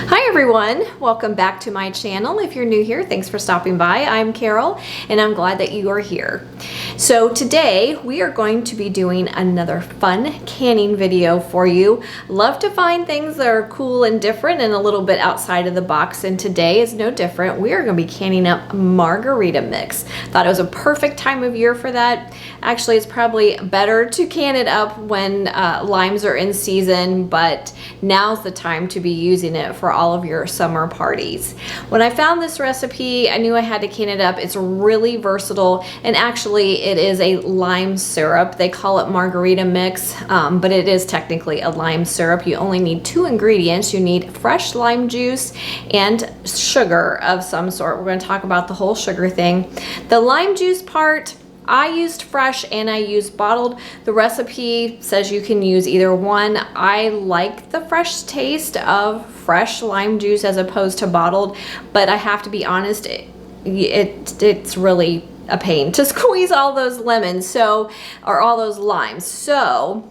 Hi everyone, welcome back to my channel. If you're new here, thanks for stopping by. I'm Carol and I'm glad that you are here. So today we are going to be doing another fun canning video for you. Love to find things that are cool and different and a little bit outside of the box, and today is no different. We are going to be canning up margarita mix. Thought it was a perfect time of year for that. Actually, it's probably better to can it up when limes are in season, but now's the time to be using it for all of your summer parties. When I found this recipe, I knew I had to can it up. It's really versatile, and actually it is a lime syrup. They call it margarita mix, but it is technically a lime syrup. You only need two ingredients. You need fresh lime juice and sugar of some sort. We're going to talk about the whole sugar thing. The lime juice part, I used fresh and I used bottled. The recipe says you can use either one. I like the fresh taste of fresh lime juice as opposed to bottled, but I have to be honest, it's really a pain to squeeze all those lemons, or all those limes. So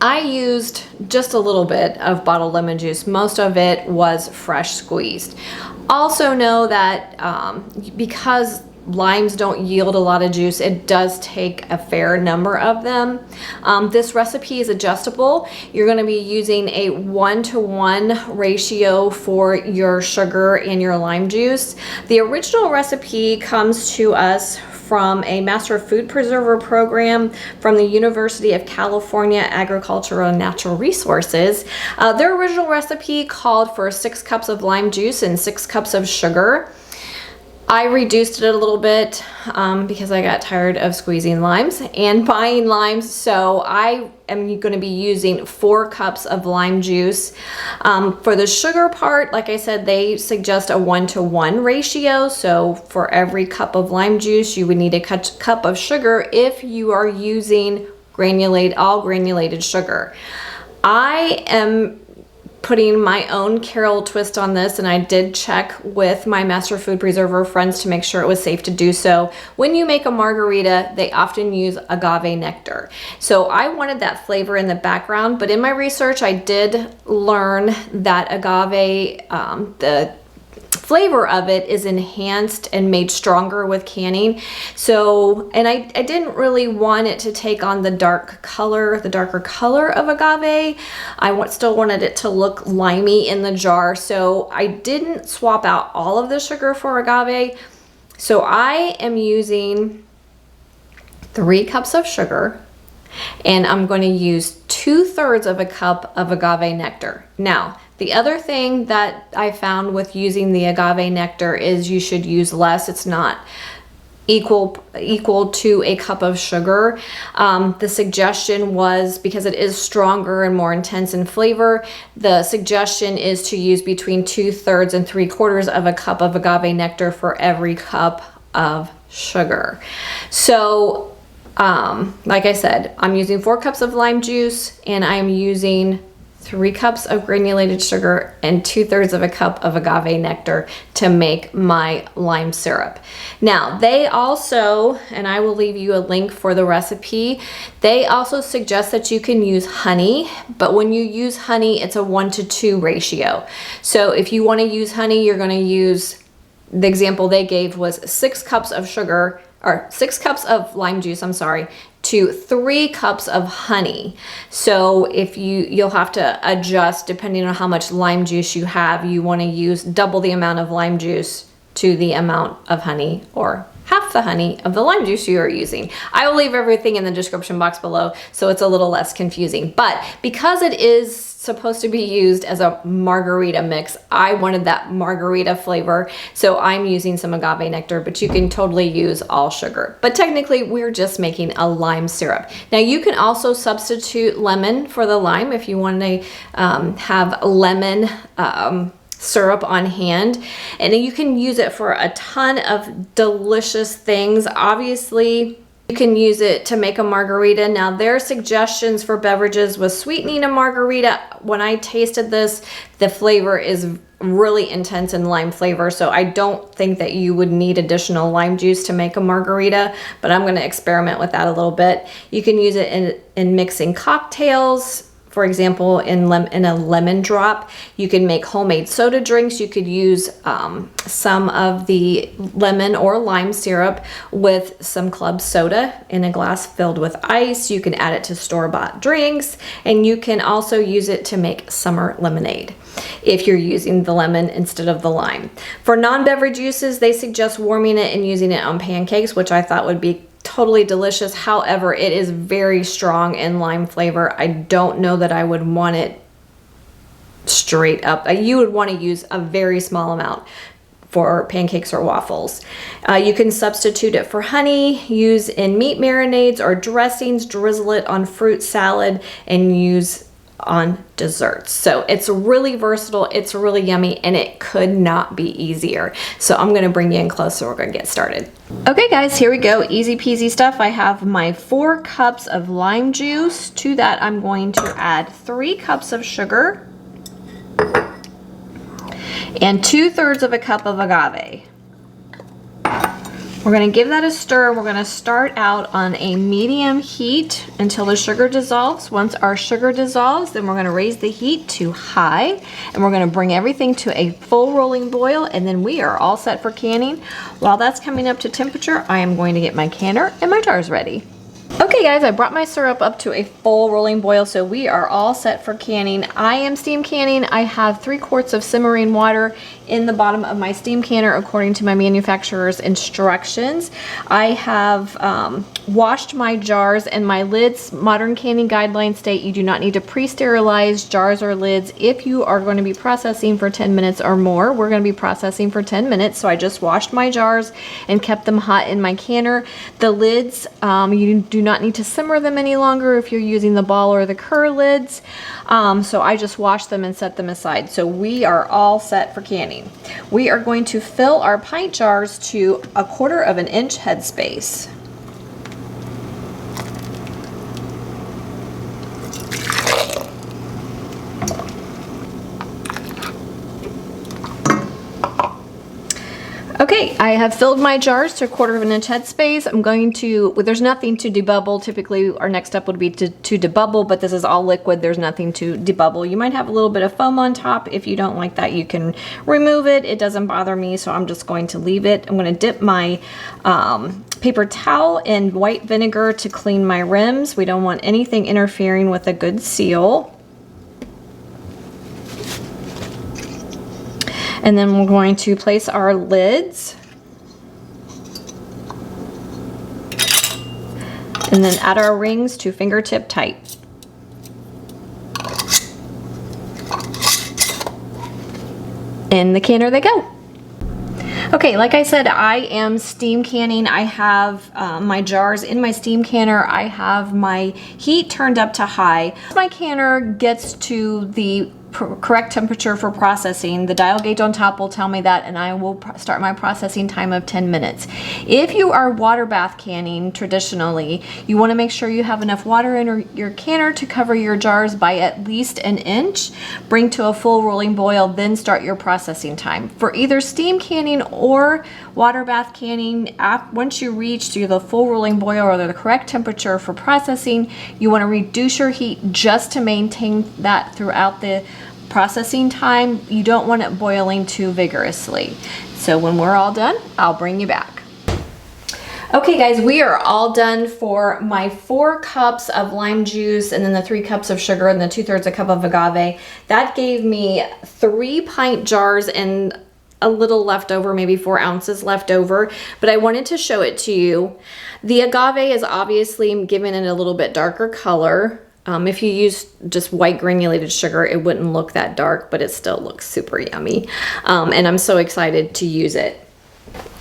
I used just a little bit of bottled lemon juice. Most of it was fresh squeezed. Also know that because limes don't yield a lot of juice, it does take a fair number of them. This recipe is adjustable. You're going to be using a 1-to-1 ratio for your sugar and your lime juice. The original recipe comes to us from a Master of Food Preserver program from the University of California Agricultural and Natural Resources. Their original recipe called for 6 cups of lime juice and 6 cups of sugar. I reduced it a little bit because I got tired of squeezing limes and buying limes, so I am going to be using 4 cups of lime juice. For the sugar part, like I said, they suggest a 1-to-1 ratio, so for every cup of lime juice you would need a cup of sugar if you are using all granulated sugar. I am putting my own Carol twist on this, and I did check with my Master Food Preserver friends to make sure it was safe to do so. When you make a margarita, they often use agave nectar. So I wanted that flavor in the background, but in my research I did learn that agave, the flavor of it is enhanced and made stronger with canning. So, and I didn't really want it to take on the darker color of agave. I still wanted it to look limey in the jar, so I didn't swap out all of the sugar for agave. So I am using 3 cups of sugar, and I'm going to use 2/3 of a cup of agave nectar. Now, the other thing that I found with using the agave nectar is you should use less. It's not equal to a cup of sugar. The suggestion was, because it is stronger and more intense in flavor, the suggestion is to use between 2/3 and 3/4 of a cup of agave nectar for every cup of sugar. So like I said, I'm using 4 cups of lime juice, and I'm using 3 cups of granulated sugar and 2/3 of a cup of agave nectar to make my lime syrup. Now, they also, and I will leave you a link for the recipe, they also suggest that you can use honey, but when you use honey, it's a 1-to-2 ratio. So if you want to use honey, you're going to use, the example they gave was 6 cups of sugar, or 6 cups of lime juice, to 3 cups of honey. So if you'll have to adjust depending on how much lime juice you have. You want to use double the amount of lime juice to the amount of honey, or half the honey of the lime juice you are using. I will leave everything in the description box below so it's a little less confusing. But because it is supposed to be used as a margarita mix, I wanted that margarita flavor, so I'm using some agave nectar, but you can totally use all sugar. But technically we're just making a lime syrup. Now you can also substitute lemon for the lime if you want to have lemon syrup on hand, and you can use it for a ton of delicious things. Obviously you can use it to make a margarita. Now, their suggestions for beverages was sweetening a margarita. When I tasted this, the flavor is really intense in lime flavor, so I don't think that you would need additional lime juice to make a margarita, but I'm going to experiment with that a little bit. You can use it in mixing cocktails, For example, in a lemon drop, you can make homemade soda drinks. You could use some of the lemon or lime syrup with some club soda in a glass filled with ice. You can add it to store-bought drinks, and you can also use it to make summer lemonade if you're using the lemon instead of the lime. For non-beverage uses, they suggest warming it and using it on pancakes, which I thought would be totally delicious. However, it is very strong in lime flavor. I don't know that I would want it straight up. You would want to use a very small amount for pancakes or waffles. You can substitute it for honey, use in meat marinades or dressings, drizzle it on fruit salad, and use on desserts. So it's really versatile, it's really yummy, and it could not be easier. So I'm gonna bring you in close so we're gonna get started. Okay guys, here we go, easy peasy stuff. I have my 4 cups of lime juice. To that I'm going to add 3 cups of sugar and 2/3 of a cup of agave. We're going to give that a stir. We're going to start out on a medium heat until the sugar dissolves. Once our sugar dissolves, then we're going to raise the heat to high, and we're going to bring everything to a full rolling boil, and then we are all set for canning. While that's coming up to temperature, I am going to get my canner and my jars ready. Okay guys, I brought my syrup up to a full rolling boil, so we are all set for canning. I am steam canning. I have 3 quarts of simmering water in the bottom of my steam canner according to my manufacturer's instructions. I have washed my jars and my lids. Modern canning guidelines state you do not need to pre-sterilize jars or lids if you are going to be processing for 10 minutes or more. We're going to be processing for 10 minutes, so I just washed my jars and kept them hot in my canner. The lids, you do not need to simmer them any longer if you're using the ball or the Kerr lids. So I just washed them and set them aside. So we are all set for canning. We are going to fill our pint jars to 1/4 of an inch headspace. Okay, I have filled my jars to 1/4 of an inch headspace. I'm going to, there's nothing to debubble. Typically our next step would be to debubble, but this is all liquid. There's nothing to debubble. You might have a little bit of foam on top. If you don't like that, you can remove it. It doesn't bother me, so I'm just going to leave it. I'm going to dip my paper towel in white vinegar to clean my rims. We don't want anything interfering with a good seal. And then we're going to place our lids. And then add our rings to fingertip tight. In the canner they go. Okay, like I said, I am steam canning. I have my jars in my steam canner. I have my heat turned up to high. My canner gets to the correct temperature for processing. The dial gauge on top will tell me that, and I will start my processing time of 10 minutes. If you are water bath canning traditionally, you want to make sure you have enough water in your canner to cover your jars by at least an inch. Bring to a full rolling boil, then start your processing time. For either steam canning or water bath canning, once you reach the full rolling boil or the correct temperature for processing, you want to reduce your heat just to maintain that throughout the processing time. You don't want it boiling too vigorously. So when we're all done, I'll bring you back. Okay guys, we are all done for my 4 cups of lime juice and then the 3 cups of sugar and the 2/3 a cup of agave. That gave me 3 pint jars and a little left over, maybe 4 ounces left over, but I wanted to show it to you. The agave is obviously giving it a little bit darker color. If you use just white granulated sugar, it wouldn't look that dark, but it still looks super yummy. And I'm so excited to use it.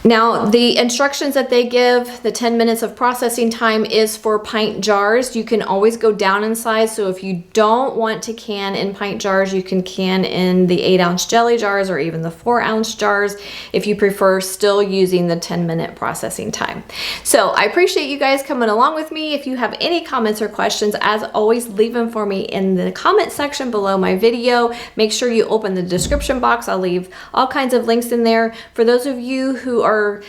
Now, the instructions that they give, the 10 minutes of processing time, is for pint jars. You can always go down in size, so if you don't want to can in pint jars, you can can in the 8-ounce jelly jars or even the 4-ounce jars if you prefer still using the 10-minute processing time. So I appreciate you guys coming along with me. If you have any comments or questions, as always, leave them for me in the comment section below my video. Make sure you open the description box. I'll leave all kinds of links in there. For those of you who are are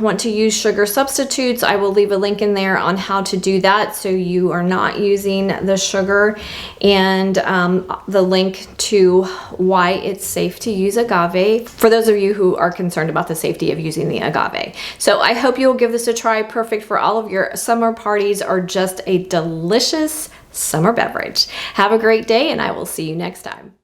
want to use sugar substitutes, I will leave a link in there on how to do that so you are not using the sugar, and the link to why it's safe to use agave for those of you who are concerned about the safety of using the agave. So I hope you'll give this a try. Perfect for all of your summer parties, or just a delicious summer beverage. Have a great day, and I will see you next time.